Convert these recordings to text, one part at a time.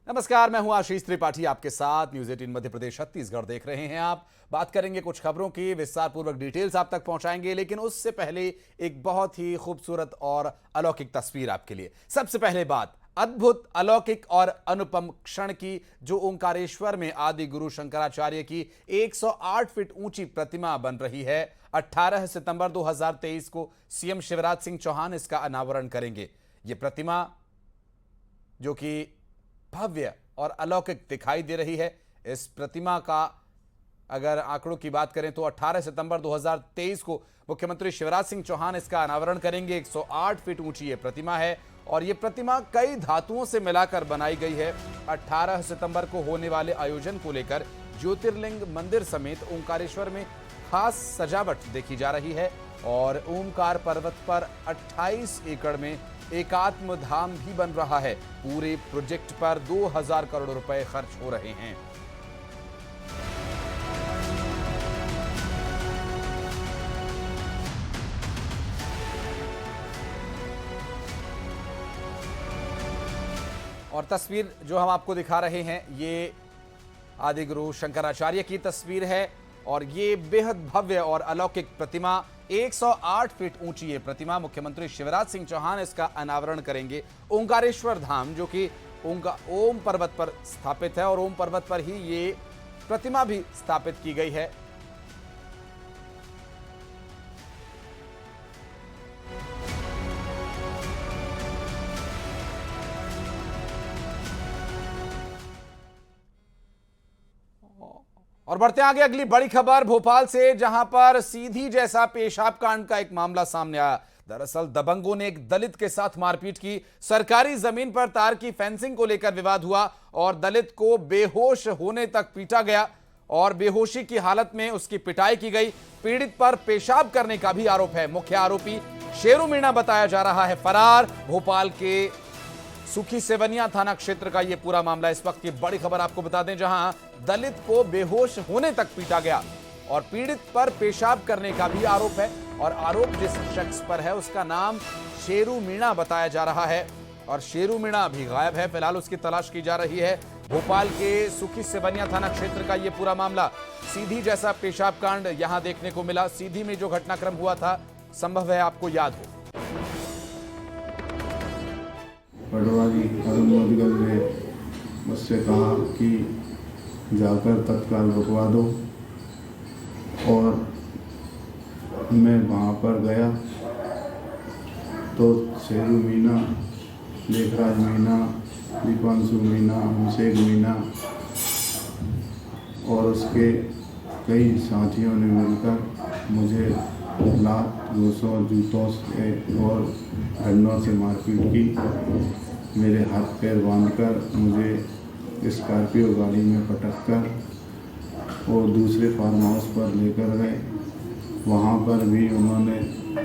नमस्कार, मैं हूं आशीष त्रिपाठी आपके साथ। न्यूज 18 मध्य प्रदेश छत्तीसगढ़ देख रहे हैं आप। बात करेंगे कुछ खबरों की, विस्तार पूर्वक डिटेल्स आप तक पहुंचाएंगे, लेकिन उससे पहले एक बहुत ही खूबसूरत और अलौकिक तस्वीर आपके लिए। सबसे पहले बात अद्भुत, अलौकिक और अनुपम क्षण की, जो ओंकारेश्वर में आदि गुरु शंकराचार्य की 108 फीट ऊंची प्रतिमा बन रही है। 18 सितंबर 2023 को सीएम शिवराज सिंह चौहान इसका अनावरण करेंगे। ये प्रतिमा जो कि भव्य और अलौकिक दिखाई दे रही है। इस प्रतिमा का अगर आंकड़ों की बात करें तो 18 सितंबर 2023 को मुख्यमंत्री शिवराज सिंह चौहान इसका अनावरण करेंगे। 108 फीट ऊंची ये प्रतिमा है और ये प्रतिमा कई धातुओं से मिलाकर बनाई गई है। 18 सितंबर को होने वाले आयोजन को लेकर ज्योतिर्लिंग मंदिर समेत ओंकारेश्वर में खास सजावट देखी जा रही है और ओमकार पर्वत पर 28 एकड़ में एकात्म धाम भी बन रहा है। पूरे प्रोजेक्ट पर 2000 करोड़ रुपए खर्च हो रहे हैं। और तस्वीर जो हम आपको दिखा रहे हैं ये आदि गुरु शंकराचार्य की तस्वीर है और ये बेहद भव्य और अलौकिक प्रतिमा 108 फीट ऊंची ये प्रतिमा मुख्यमंत्री शिवराज सिंह चौहान इसका अनावरण करेंगे। ओंकारेश्वर धाम जो कि ओम पर्वत पर स्थापित है और ओम पर्वत पर ही ये प्रतिमा भी स्थापित की गई है। और बढ़ते आगे अगली बड़ी खबर भोपाल से, जहां पर सीधी जैसा पेशाब कांड का एक मामला सामने आया। दरअसल दबंगों ने एक दलित के साथ मारपीट की। सरकारी जमीन पर तार की फेंसिंग को लेकर विवाद हुआ और दलित को बेहोश होने तक पीटा गया और बेहोशी की हालत में उसकी पिटाई की गई। पीड़ित पर पेशाब करने का भी आरोप है। मुख्य आरोपी शेरू मीणा बताया जा रहा है फरार। भोपाल के सुखी सेवनिया थाना क्षेत्र का यह पूरा मामला। इस वक्त की बड़ी खबर आपको बता दें, जहां दलित को बेहोश होने तक पीटा गया और पीड़ित पर पेशाब करने का भी आरोप है और आरोप जिस शख्स पर है उसका नाम शेरू मीणा बताया जा रहा है और शेरू मीणा अभी गायब है। फिलहाल उसकी तलाश की जा रही है। भोपाल के सुखी सेवनिया थाना क्षेत्र का यह पूरा मामला। सीधी जैसा पेशाब कांड यहां देखने को मिला। सीधी में जो घटनाक्रम हुआ था, संभव है आपको याद हो। पटवारी अरुण मोदगल ने मुझसे कहा कि जाकर तत्काल रुकवा दो और मैं वहाँ पर गया तो शेरू मीणा, लेखराज मीणा, दीपांशु मीणा, अभिषेक मीणा और उसके कई साथियों ने मिलकर मुझे लात, घूसों, जूतों से और डंडों से मारपीट की। मेरे हाथ पैर बांधकर मुझे स्कॉर्पियो गाड़ी में पटककर और दूसरे फार्म हाउस पर लेकर गए। वहाँ पर भी उन्होंने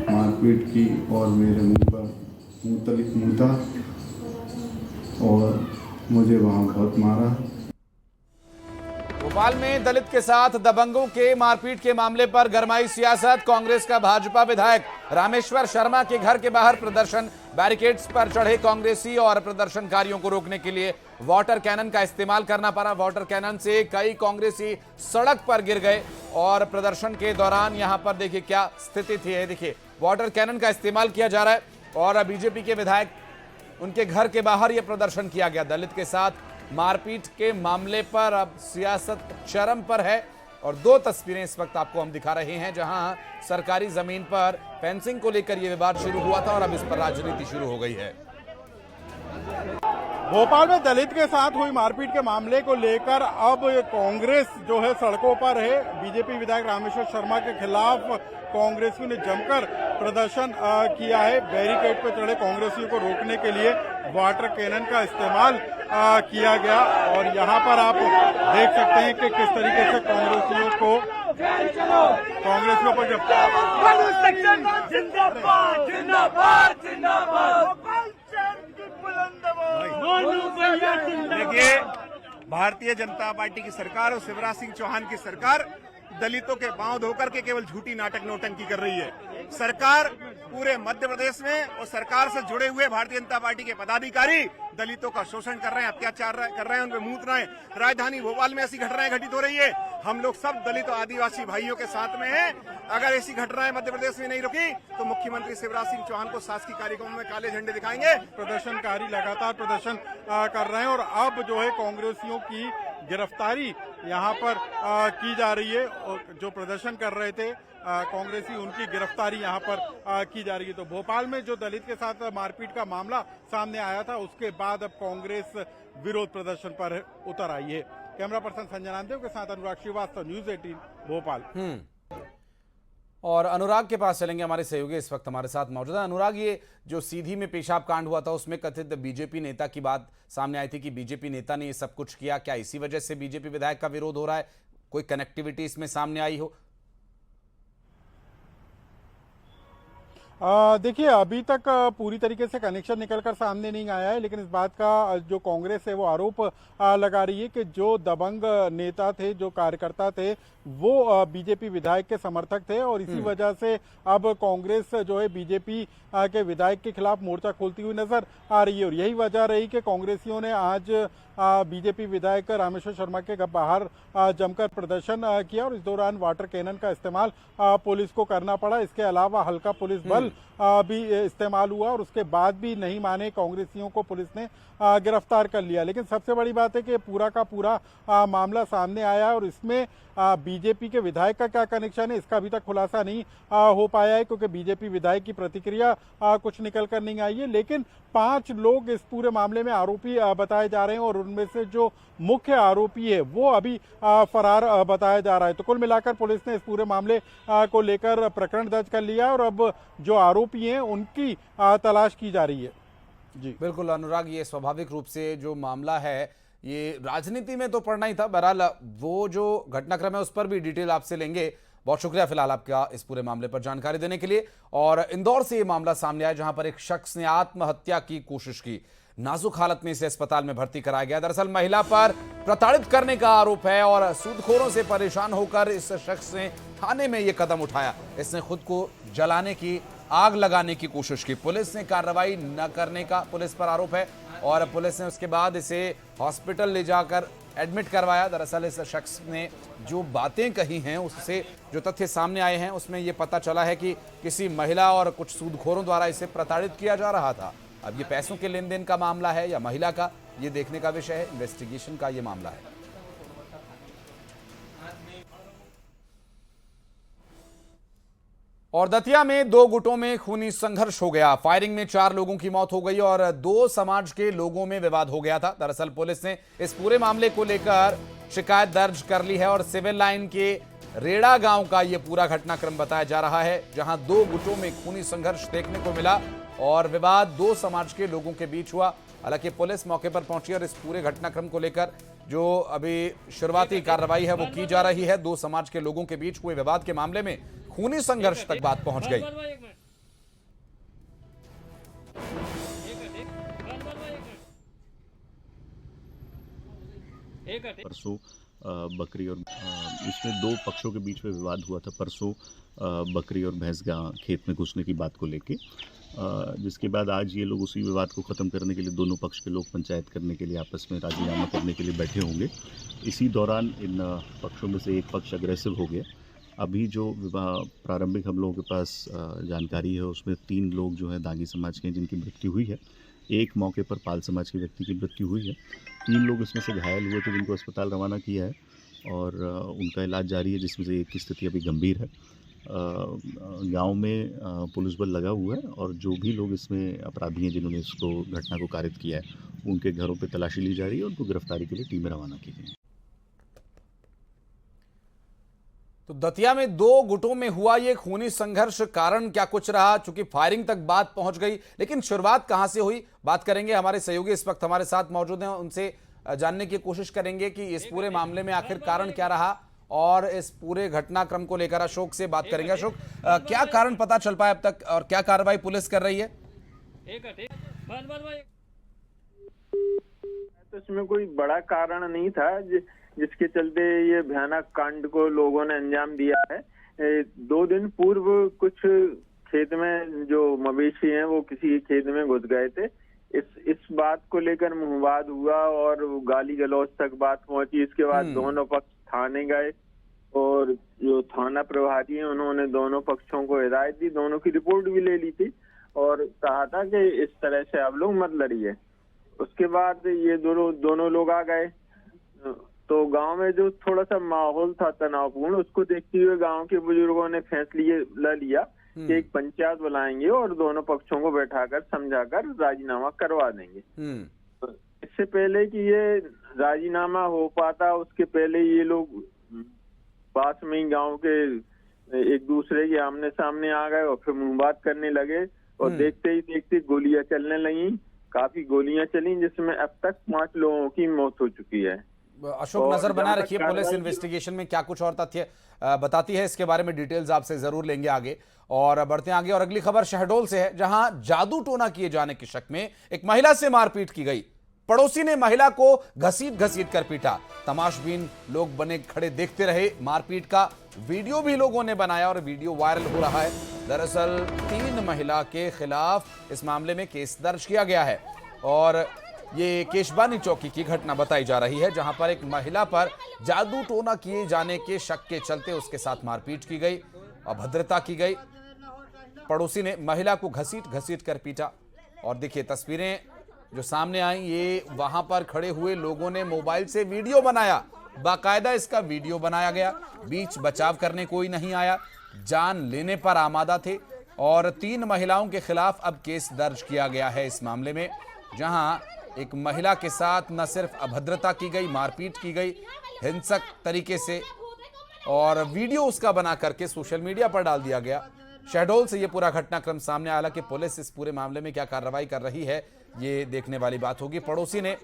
मारपीट की और मेरे मुंह पर मूता और मुझे वहाँ बहुत मारा। भोपाल में दलित के साथ दबंगों के मारपीट के मामले पर गरमाई सियासत। कांग्रेस का भाजपा विधायक रामेश्वर शर्मा के घर के बाहर प्रदर्शन। बैरिकेड्स पर चढ़े कांग्रेसी और प्रदर्शनकारियों को रोकने के लिए वाटर कैनन का इस्तेमाल करना पड़ा। वाटर कैनन से कई कांग्रेसी सड़क पर गिर गए और प्रदर्शन के दौरान यहां पर देखिए क्या स्थिति थी। देखिए वाटर कैनन का इस्तेमाल किया जा रहा है और बीजेपी के विधायक उनके घर के बाहर यह प्रदर्शन किया गया। दलित के साथ मारपीट के मामले पर अब सियासत चरम पर है और दो तस्वीरें इस वक्त आपको हम दिखा रहे हैं, जहां सरकारी जमीन पर फेंसिंग को लेकर यह विवाद शुरू हुआ था और अब इस पर राजनीति शुरू हो गई है। भोपाल में दलित के साथ हुई मारपीट के मामले को लेकर अब कांग्रेस जो है सड़कों पर है। बीजेपी विधायक रामेश्वर शर्मा के खिलाफ कांग्रेसियों ने जमकर प्रदर्शन किया है। बैरिकेड पर चढ़े कांग्रेसियों को रोकने के लिए वाटर कैनन का इस्तेमाल किया गया और यहाँ पर आप देख सकते हैं कि किस तरीके से कांग्रेसियों पर जब देखिए, भारतीय जनता पार्टी की सरकार और शिवराज सिंह चौहान की सरकार दलितों के पांव धोकर के केवल झूठी नाटक नौटंकी कर रही है। सरकार पूरे मध्य प्रदेश में और सरकार से जुड़े हुए भारतीय जनता पार्टी के पदाधिकारी दलितों का शोषण कर रहे हैं, अत्याचार कर रहे हैं, उन पे मूत रहे हैं। राजधानी भोपाल में ऐसी घटनाएं घटित हो रही है। हम लोग सब दलित और आदिवासी भाइयों के साथ में हैं। अगर ऐसी घटनाएं मध्य प्रदेश में नहीं रुकी तो मुख्यमंत्री शिवराज सिंह चौहान को शासकीय कार्यक्रमों में काले झंडे दिखाएंगे। प्रदर्शनकारी लगातार प्रदर्शन कर रहे हैं और अब जो है कांग्रेसियों की गिरफ्तारी यहाँ पर की जा रही है। और जो प्रदर्शन कर रहे थे कांग्रेसी, उनकी गिरफ्तारी यहाँ पर की जा रही है। तो भोपाल में जो दलित के साथ मारपीट का मामला सामने आया था, उसके बाद अब कांग्रेस विरोध प्रदर्शन पर उतर आई है। कैमरा पर्सन संजय नामदेव के साथ अनुराग श्रीवास्तव, न्यूज़ 18 भोपाल। और अनुराग के पास चलेंगे, हमारे सहयोगी इस वक्त हमारे साथ मौजूद है। अनुराग, ये जो सीधी में पेशाब कांड हुआ था उसमें कथित बीजेपी नेता की बात सामने आई थी कि बीजेपी नेता ने ये सब कुछ किया, क्या इसी वजह से बीजेपी विधायक का विरोध हो रहा है? कोई कनेक्टिविटी इसमें सामने आई हो? देखिए, अभी तक पूरी तरीके से कनेक्शन निकलकर सामने नहीं आया है, लेकिन इस बात का जो कांग्रेस है वो आरोप लगा रही है कि जो दबंग नेता थे, जो कार्यकर्ता थे, वो बीजेपी विधायक के समर्थक थे और इसी वजह से अब कांग्रेस जो है बीजेपी के विधायक के खिलाफ मोर्चा खोलती हुई नजर आ रही है। और यही वजह रही कि कांग्रेसियों ने आज बीजेपी विधायक रामेश्वर शर्मा के बाहर जमकर प्रदर्शन किया और इस दौरान वाटर कैनन का इस्तेमाल पुलिस को करना पड़ा। इसके अलावा हल्का पुलिस बल भी इस्तेमाल हुआ और उसके बाद भी नहीं माने कांग्रेसियों को पुलिस ने गिरफ्तार कर लिया। लेकिन सबसे बड़ी बात है कि पूरा का पूरा मामला सामने आया और इसमें बीजेपी के विधायक का क्या कनेक्शन है, इसका अभी तक खुलासा नहीं हो पाया है, क्योंकि बीजेपी विधायक की प्रतिक्रिया कुछ निकल कर नहीं आई है। लेकिन 5 लोग इस पूरे मामले में आरोपी बताए जा रहे हैं और उनमें से जो मुख्य आरोपी है वो अभी फरार बताया जा रहा है। तो कुल मिलाकर पुलिस ने इस पूरे मामले को लेकर प्रकरण दर्ज कर लिया और अब जो आरोपी हैं उनकी तलाश की जा रही है। जी बिल्कुल अनुराग, ये स्वाभाविक रूप से जो मामला है ये राजनीति में तो पड़ना ही था। बहरहाल वो जो घटनाक्रम है उस पर भी डिटेल आपसे लेंगे। बहुत शुक्रिया फिलहाल आपका इस पूरे मामले पर जानकारी देने के लिए। और इंदौर से ये मामला सामने आया जहां पर एक शख्स ने आत्महत्या की कोशिश की। नाजुक हालत में इसे अस्पताल में भर्ती कराया गया। दरअसल महिला पर प्रताड़ित करने का आरोप है और सूदखोरों से परेशान होकर इस शख्स ने थाने में यह कदम उठाया। इसने खुद को जलाने की, आग लगाने की कोशिश की। पुलिस ने कार्रवाई न करने का पुलिस पर आरोप है और पुलिस ने उसके बाद इसे हॉस्पिटल ले जाकर एडमिट करवाया। दरअसल इस शख्स ने जो बातें कही हैं, उससे जो तथ्य सामने आए हैं उसमें यह पता चला है कि किसी महिला और कुछ सूदखोरों द्वारा इसे प्रताड़ित किया जा रहा था। अब ये पैसों के लेन देन का मामला है या महिला का, ये देखने का विषय है। इन्वेस्टिगेशन का ये मामला है। और दतिया में 2 गुटों में खूनी संघर्ष हो गया। फायरिंग में 4 लोगों की मौत हो गई और 2 समाज के लोगों में विवाद हो गया था। दरअसल पुलिस ने इस पूरे मामले को लेकर शिकायत दर्ज कर ली है और सिविल लाइन के रेड़ा गांव का यह पूरा घटनाक्रम बताया जा रहा है, जहां 2 गुटों में खूनी संघर्ष देखने को मिला और विवाद 2 समाज के लोगों के बीच हुआ। हालांकि पुलिस मौके पर पहुंची और इस पूरे घटनाक्रम को लेकर जो अभी शुरुआती कार्रवाई है वो की जा रही है। 2 समाज के लोगों के बीच हुए विवाद के मामले में खूनी संघर्ष तक बात पहुंच गई। परसों बकरी और इसमें 2 पक्षों के बीच में विवाद हुआ था। परसों बकरी और भैंस खेत में घुसने की बात को लेके, जिसके बाद आज ये लोग उसी विवाद को ख़त्म करने के लिए दोनों पक्ष के लोग पंचायत करने के लिए आपस में राजीनामा करने के लिए बैठे होंगे। इसी दौरान इन पक्षों में से एक पक्ष अग्रेसिव हो गया। अभी जो प्रारंभिक हम लोगों के पास जानकारी है उसमें 3 लोग जो हैं दागी समाज के हैं जिनकी मृत्यु हुई है। एक मौके पर पाल समाज के व्यक्ति की मृत्यु हुई है। 3 लोग इसमें से घायल हुए थे जिनको अस्पताल रवाना किया है और उनका इलाज जारी है, जिसमें से एक की स्थिति अभी गंभीर है। गांव में पुलिस बल लगा हुआ है और जो भी लोग इसमें अपराधी हैं जिन्होंने इसको घटना को कारित किया है उनके घरों पे तलाशी ली जा रही है और उनको गिरफ्तारी के लिए टीमें रवाना की गई। तो दतिया में 2 गुटों में हुआ ये खूनी संघर्ष, कारण क्या कुछ रहा? चूंकि फायरिंग तक बात पहुंच गई, लेकिन शुरुआत कहां से हुई बात करेंगे। हमारे सहयोगी इस वक्त हमारे साथ मौजूद हैं, उनसे जानने की कोशिश करेंगे कि इस पूरे मामले में आखिर कारण क्या रहा और इस पूरे घटनाक्रम को लेकर अशोक से बात करेंगे। अशोक, क्या कारण पता चल पाया अब तक और क्या कार्रवाई पुलिस कर रही है? तो इसमें कोई बड़ा कारण नहीं था जिसके चलते ये भयानक कांड को लोगों ने अंजाम दिया है। 2 दिन पूर्व कुछ खेत में जो मवेशी हैं वो किसी खेत में घुस गए थे। इस बात को लेकर मुहवाद हुआ और गाली गलौज तक बात पहुंची। इसके बाद दोनों पक्ष थाने गए और जो थाना प्रभारी है उन्होंने दोनों पक्षों को हिदायत दी, दोनों की रिपोर्ट भी ले ली थी और कहा था कि इस तरह से आप लोग मत लड़िए। उसके बाद ये दोनों लोग आ गए तो गांव में जो थोड़ा सा माहौल था तनावपूर्ण, उसको देखते हुए गांव के बुजुर्गों ने फैसला लिया कि एक पंचायत बुलाएंगे और दोनों पक्षों को बैठाकर समझाकर राजीनामा करवा देंगे। तो इससे पहले कि ये राजीनामा हो पाता, उसके पहले ये लोग पास में ही गांव के एक दूसरे के आमने सामने आ गए और फिर मुंहबात करने लगे और देखते ही देखते गोलियां चलने लगी। काफी गोलियां चली जिसमें अब तक 5 लोगों की मौत हो चुकी है। अशोक, नजर बना रखिए, पुलिस इन्वेस्टिगेशन में क्या कुछ और तथ्य बताती है इसके बारे में डिटेल्स आपसे जरूर लेंगे आगे। और बढ़ते आगे और अगली खबर शहडोल से है, जहां जादू टोना किए जाने के शक में एक महिला से मारपीट की गई। पड़ोसी ने महिला को घसीट कर पीटा। तमाशबीन लोग बने खड़े देखते रहे। मारपीट का वीडियो भी लोगों ने बनाया और वीडियो वायरल हो रहा है। दरअसल 3 महिला के खिलाफ इस मामले में केस दर्ज किया गया है और ये केशबानी चौकी की घटना बताई जा रही है, जहां पर एक महिला पर जादू टोना किए जाने के शक के चलते उसके साथ मारपीट की गई, अभद्रता की गई। पड़ोसी ने महिला को घसीट कर पीटा और देखिए तस्वीरें जो सामने आई, ये वहां पर खड़े हुए लोगों ने मोबाइल से वीडियो बनाया, बाकायदा इसका वीडियो बनाया गया। बीच बचाव करने कोई नहीं आया, जान लेने पर आमादा थे और 3 महिलाओं के खिलाफ अब केस दर्ज किया गया है इस मामले में, जहां एक महिला के साथ न सिर्फ अभद्रता की गई, मारपीट की गई हिंसक तरीके से और वीडियो उसका बना करके सोशल मीडिया पर डाल दिया गया। शहडोल से ये पूरा घटनाक्रम सामने आया। हालांकि पुलिस इस पूरे मामले में क्या कार्रवाई कर रही है ये देखने वाली बात होगी। पड़ोसी ने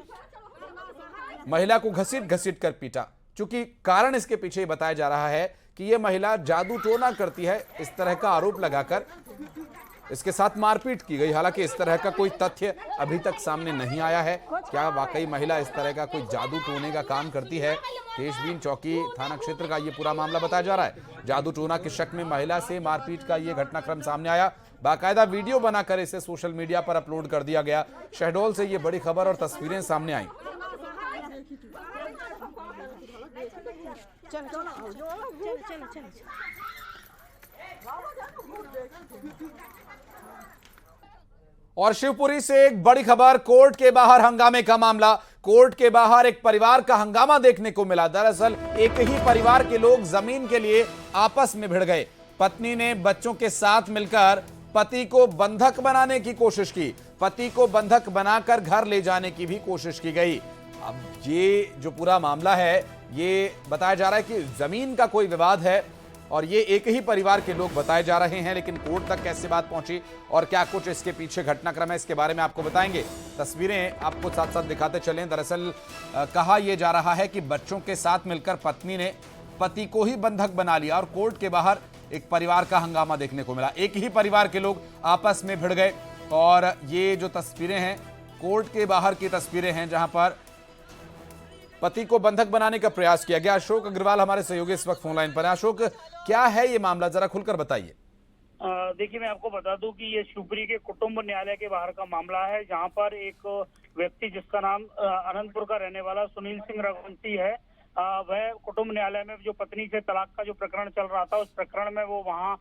महिला को घसीट कर पीटा। चूंकि कारण इसके पीछे बताया जा रहा है कि यह महिला जादू टोना करती है, इस तरह का आरोप लगाकर इसके साथ मारपीट की गई। हालांकि इस तरह का कोई तथ्य अभी तक सामने नहीं आया है। क्या वाकई महिला इस तरह का कोई जादू टोने का काम करती है? केशबीन चौकी थाना क्षेत्र का ये पूरा मामला बताया जा रहा है। जादू टोना के शक में महिला से मारपीट का ये घटनाक्रम सामने आया। बाकायदा वीडियो बनाकर इसे सोशल मीडिया पर अपलोड कर दिया गया। शहडोल से ये बड़ी खबर और तस्वीरें सामने आई। और शिवपुरी से एक बड़ी खबर, कोर्ट के बाहर हंगामे का मामला। कोर्ट के बाहर एक परिवार का हंगामा देखने को मिला। दरअसल एक ही परिवार के लोग जमीन के लिए आपस में भिड़ गए। पत्नी ने बच्चों के साथ मिलकर पति को बंधक बनाने की कोशिश की, पति को बंधक बनाकर घर ले जाने की भी कोशिश की गई। अब ये जो पूरा मामला है ये बताया जा रहा है कि जमीन का कोई विवाद है और ये एक ही परिवार के लोग बताए जा रहे हैं, लेकिन कोर्ट तक कैसे बात पहुंची और क्या कुछ इसके पीछे घटनाक्रम है इसके बारे में आपको बताएंगे। तस्वीरें आपको साथ साथ दिखाते चलें। दरअसल कहा यह जा रहा है कि बच्चों के साथ मिलकर पत्नी ने पति को ही बंधक बना लिया और कोर्ट के बाहर एक परिवार का हंगामा देखने को मिला। एक ही परिवार के लोग आपस में भिड़ गए और ये जो तस्वीरें हैं कोर्ट के बाहर की तस्वीरें हैं, जहां पर पति को बंधक बनाने का प्रयास किया गया। अशोक अग्रवाल हमारे सहयोगी इस वक्त फोन लाइन पर है। अशोक, क्या है ये मामला, जरा खुलकर बताइए। देखिए, मैं आपको बता दूं कि ये शिवपुरी के कुटुंब न्यायालय के बाहर का मामला है, जहां पर एक व्यक्ति जिसका नाम अनंतपुर का रहने वाला सुनील सिंह रघुवंशी है, वह कुटुंब न्यायालय में जो पत्नी से तलाक का जो प्रकरण चल रहा था उस प्रकरण में वो वहां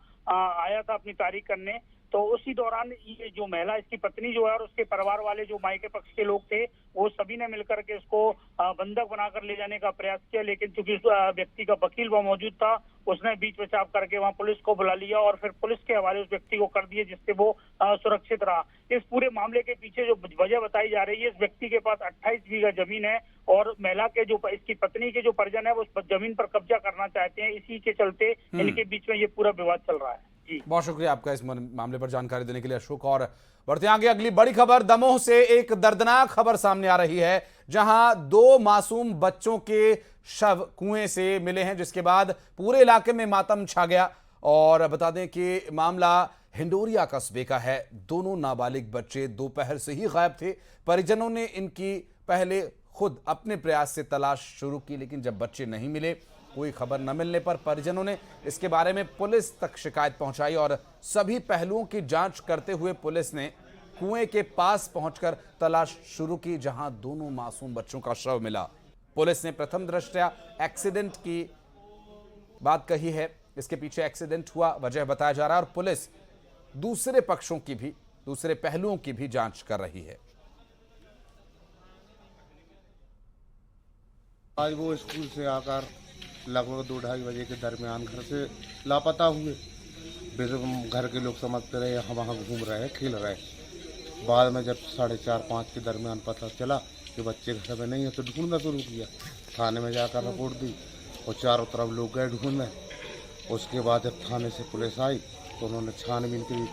आया था अपनी तारीख करने। तो उसी दौरान ये जो महिला, इसकी पत्नी जो है और उसके परिवार वाले जो मायके पक्ष के लोग थे, वो सभी ने मिलकर के इसको बंधक बनाकर ले जाने का प्रयास किया। लेकिन चूंकि उस व्यक्ति का वकील वहां मौजूद था, उसने बीच बचाव करके वहां पुलिस को बुला लिया और फिर पुलिस के हवाले उस व्यक्ति को कर दिए, जिससे वो सुरक्षित रहा। इस पूरे मामले के पीछे जो वजह बताई जा रही है, इस व्यक्ति के पास 28 बीघा जमीन है और महिला के जो इसकी पत्नी के जो परिजन है वो उस जमीन पर कब्जा करना चाहते हैं। इसी के चलते इनके बीच में ये पूरा विवाद चल रहा है। जी, बहुत शुक्रिया आपका इस मामले पर जानकारी देने के लिए अशोक। और बढ़ते आगे अगली बड़ी खबर, दमोह से एक दर्दनाक खबर सामने आ रही है, जहां 2 मासूम बच्चों के शव कुएं से मिले हैं, जिसके बाद पूरे इलाके में मातम छा गया। और बता दें कि मामला हिंडोरिया कस्बे का है। दोनों नाबालिग बच्चे दोपहर से ही गायब थे। परिजनों ने इनकी पहले खुद अपने प्रयास से तलाश शुरू की, लेकिन जब बच्चे नहीं मिले कोई खबर न मिलने पर परिजनों ने इसके बारे में पुलिस तक शिकायत पहुंचाई और सभी पहलुओं की जांच करते हुए पुलिस ने कुएं के पास पहुंचकर तलाश शुरू की, जहां दोनों मासूम बच्चों का शव मिला। पुलिस ने प्रथम दृष्टया एक्सीडेंट की बात कही है, इसके पीछे एक्सीडेंट हुआ वजह बताया जा रहा है और पुलिस दूसरे पक्षों की भी, दूसरे पहलुओं की भी जांच कर रही है। आज वो स्कूल से आकर लगभग 2-2:30 बजे के दरमियान घर से लापता हुए। घर के लोग समझते रहे हम वहाँ घूम रहे हैं, खेल रहे हैं। बाद में जब 4:30-5 के दरमियान पता चला कि बच्चे घर में नहीं है तो ढूंढना शुरू किया। थाने में जाकर रिपोर्ट दी और चारों तरफ लोग गए ढूंढने। उसके बाद जब थाने से पुलिस आई तो उन्होंने छानबीन की,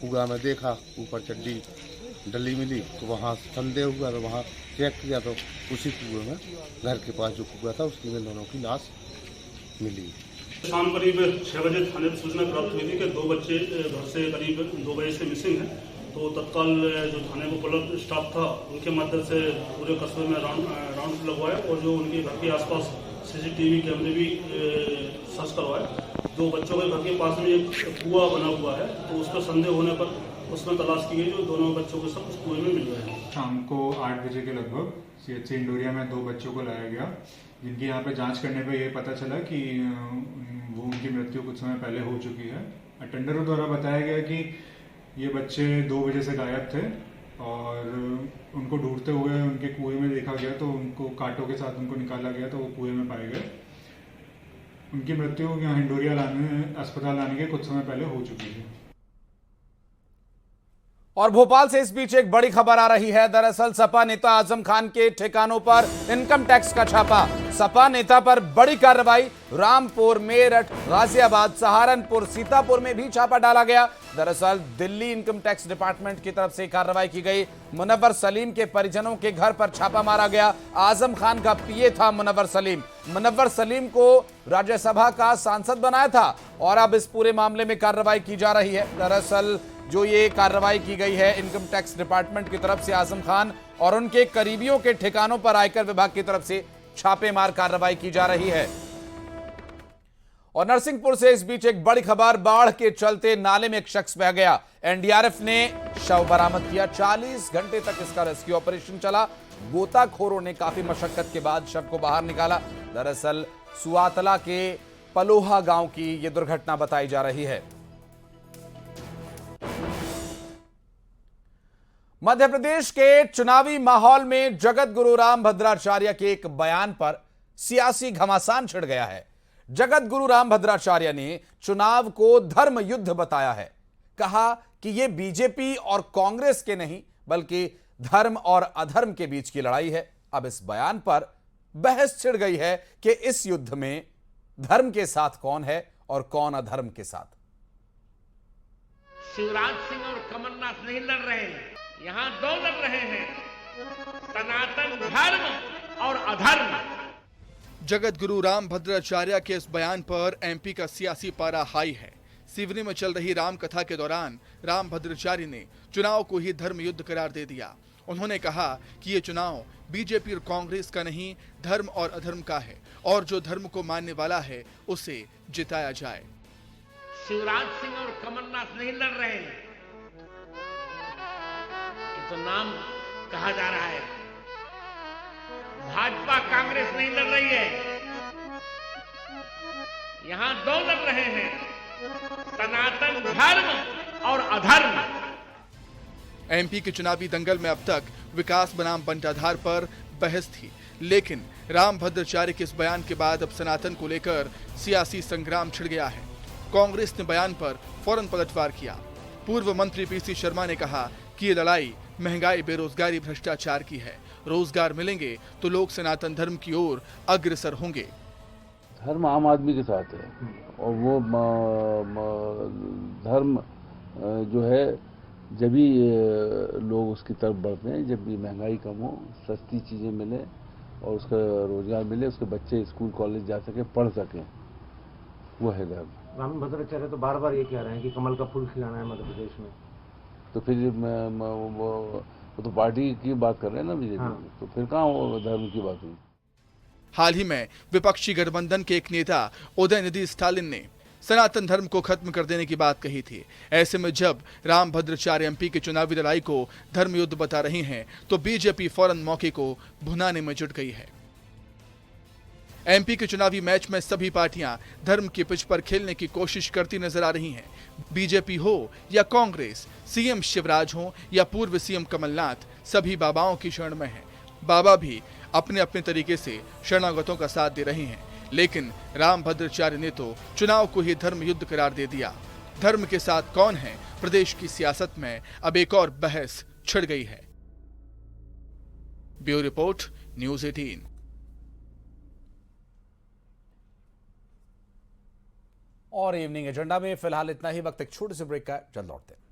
कुआं में देखा, ऊपर चड्डी डली मिली तो वहाँ संदेह हुआ तो वहाँ चेक किया तो उसी कुएं में घर के पास जो कुआं था उसकी में दोनों की लाश मिली। शाम करीब 6 बजे थाने पर सूचना प्राप्त हुई थी कि 2 बच्चे घर से करीब 2 बजे से मिसिंग हैं। तो तत्काल जो थाने को पुलिस स्टाफ था उनके मदद से पूरे कस्बे में राउंड लगवाए और जो उनके घर के आसपास CCTV कैमरे भी सर्च करवाए। 2 बच्चों के घर के पास में एक कुआं बना हुआ है तो उस पर संदेह होने पर उसमें तलाश की गई, जो दोनों बच्चों के सब उस कुएं में मिल गए हैं। शाम को 8 बजे के लगभग CHC इंडोरिया में 2 बच्चों को लाया गया, जिनकी यहाँ पे जांच करने पे ये पता चला कि वो उनकी मृत्यु कुछ समय पहले हो चुकी है। अटेंडरों द्वारा बताया गया कि ये बच्चे 2 बजे से गायब थे और उनको ढूंढते हुए उनके कुएं में देखा गया तो उनको कांटों के साथ उनको निकाला गया तो वो कुएं में पाए गए। उनकी मृत्यु यहाँ इंडोरिया अस्पताल लाने के कुछ समय पहले हो चुकी थी। और भोपाल से इस बीच एक बड़ी खबर आ रही है। दरअसल सपा नेता आजम खान के ठिकानों पर इनकम टैक्स का छापा। सपा नेता पर बड़ी कार्रवाई। रामपुर, मेरठ, गाजियाबाद, सहारनपुर, सीतापुर में भी छापा डाला गया। दरअसल दिल्ली इनकम टैक्स डिपार्टमेंट की तरफ से कार्रवाई की गई। मुनव्वर सलीम के परिजनों के घर पर छापा मारा गया। आजम खान का पीए था मुनव्वर सलीम। मुनव्वर सलीम को राज्यसभा का सांसद बनाया था और अब इस पूरे मामले में कार्रवाई की जा रही है। दरअसल जो ये कार्रवाई की गई है इनकम टैक्स डिपार्टमेंट की तरफ से आजम खान और उनके करीबियों के ठिकानों पर आयकर विभाग की तरफ से छापेमार कार्रवाई की जा रही है। और नरसिंहपुर से इस बीच एक बड़ी खबर। बाढ़ के चलते नाले में एक शख्स बह गया। एनडीआरएफ ने शव बरामद किया। 40 घंटे तक इसका रेस्क्यू ऑपरेशन चला। गोताखोरों ने काफी मशक्कत के बाद शव को बाहर निकाला। दरअसल सुआतला के पलोहा गांव की यह दुर्घटना बताई जा रही है। मध्य प्रदेश के चुनावी माहौल में जगत गुरु राम भद्राचार्य के एक बयान पर सियासी घमासान छिड़ गया है। जगत गुरु राम भद्राचार्य ने चुनाव को धर्म युद्ध बताया है। कहा कि यह बीजेपी और कांग्रेस के नहीं बल्कि धर्म और अधर्म के बीच की लड़ाई है। अब इस बयान पर बहस छिड़ गई है कि इस युद्ध में धर्म के साथ कौन है और कौन अधर्म के साथ। शिवराज सिंह और कमलनाथ नहीं लड़ रहे हैं, यहां 2 लड़ रहे हैं, सनातन धर्म और अधर्म। जगत गुरु राम भद्राचार्य के इस बयान पर एमपी का सियासी पारा हाई है। सिवनी में चल रही राम कथा के दौरान राम भद्राचार्य ने चुनाव को ही धर्म युद्ध करार दे दिया। उन्होंने कहा कि ये चुनाव बीजेपी और कांग्रेस का नहीं, धर्म और अधर्म का है और जो धर्म को मानने वाला है उसे जिताया जाए। शिवराज सिंह और कमलनाथ नहीं लड़ रहे हैं, ये तो नाम कहा जा रहा है। भाजपा कांग्रेस नहीं लड़ रही है, यहां 2 लड़ रहे हैं, सनातन धर्म और अधर्म। एमपी के चुनावी दंगल में अब तक विकास बनाम बंटाधार पर बहस थी, लेकिन राम भद्राचार्य के इस बयान के बाद अब सनातन को लेकर सियासी संग्राम छिड़ गया है। कांग्रेस ने बयान पर फौरन पलटवार किया। पूर्व मंत्री पीसी शर्मा ने कहा कि ये लड़ाई महंगाई, बेरोजगारी, भ्रष्टाचार की है। रोजगार मिलेंगे तो लोग सनातन धर्म की ओर अग्रसर होंगे। धर्म आम आदमी के साथ है और वो धर्म जो है जब भी लोग उसकी तरफ बढ़ते हैं, जब भी महंगाई कम हो, सस्ती चीज़ें मिले और उसका रोजगार मिले, उसके बच्चे स्कूल कॉलेज जा सके, पढ़ सकें, वो है धर्म। राम भद्राचार्य तो बार बार ये कह रहे हैं कि कमल का फूल खिलाना है मध्य प्रदेश में, तो फिर वो तो पार्टी की बात कर रहे हैं ना बीजेपी। हाँ। तो फिर कहाँ वो धर्म की बात हुई। हाल ही में विपक्षी गठबंधन के एक नेता उदयनिधि स्टालिन ने सनातन धर्म को खत्म कर देने की बात कही थी। ऐसे में जब रामभद्राचार्य एमपी की चुनावी लड़ाई को धर्म युद्ध बता रही हैं, तो बीजेपी फौरन मौके को भुनाने में जुट गई है। एमपी के चुनावी मैच में सभी पार्टियां धर्म की पिच पर खेलने की कोशिश करती नजर आ रही हैं। बीजेपी हो या कांग्रेस, सीएम शिवराज हो या पूर्व सीएम कमलनाथ, सभी बाबाओं की शरण में हैं। बाबा भी अपने अपने तरीके से शरणागतों का साथ दे रहे हैं, लेकिन रामभद्राचार्य ने तो चुनाव को ही धर्म युद्ध करार दे दिया। धर्म के साथ कौन है, प्रदेश की सियासत में अब एक और बहस छिड़ गई है। Bureau report, news 18। और इवनिंग एजेंडा में फिलहाल इतना ही। वक्त एक छोटे से ब्रेक का, जल्द लौटते हैं।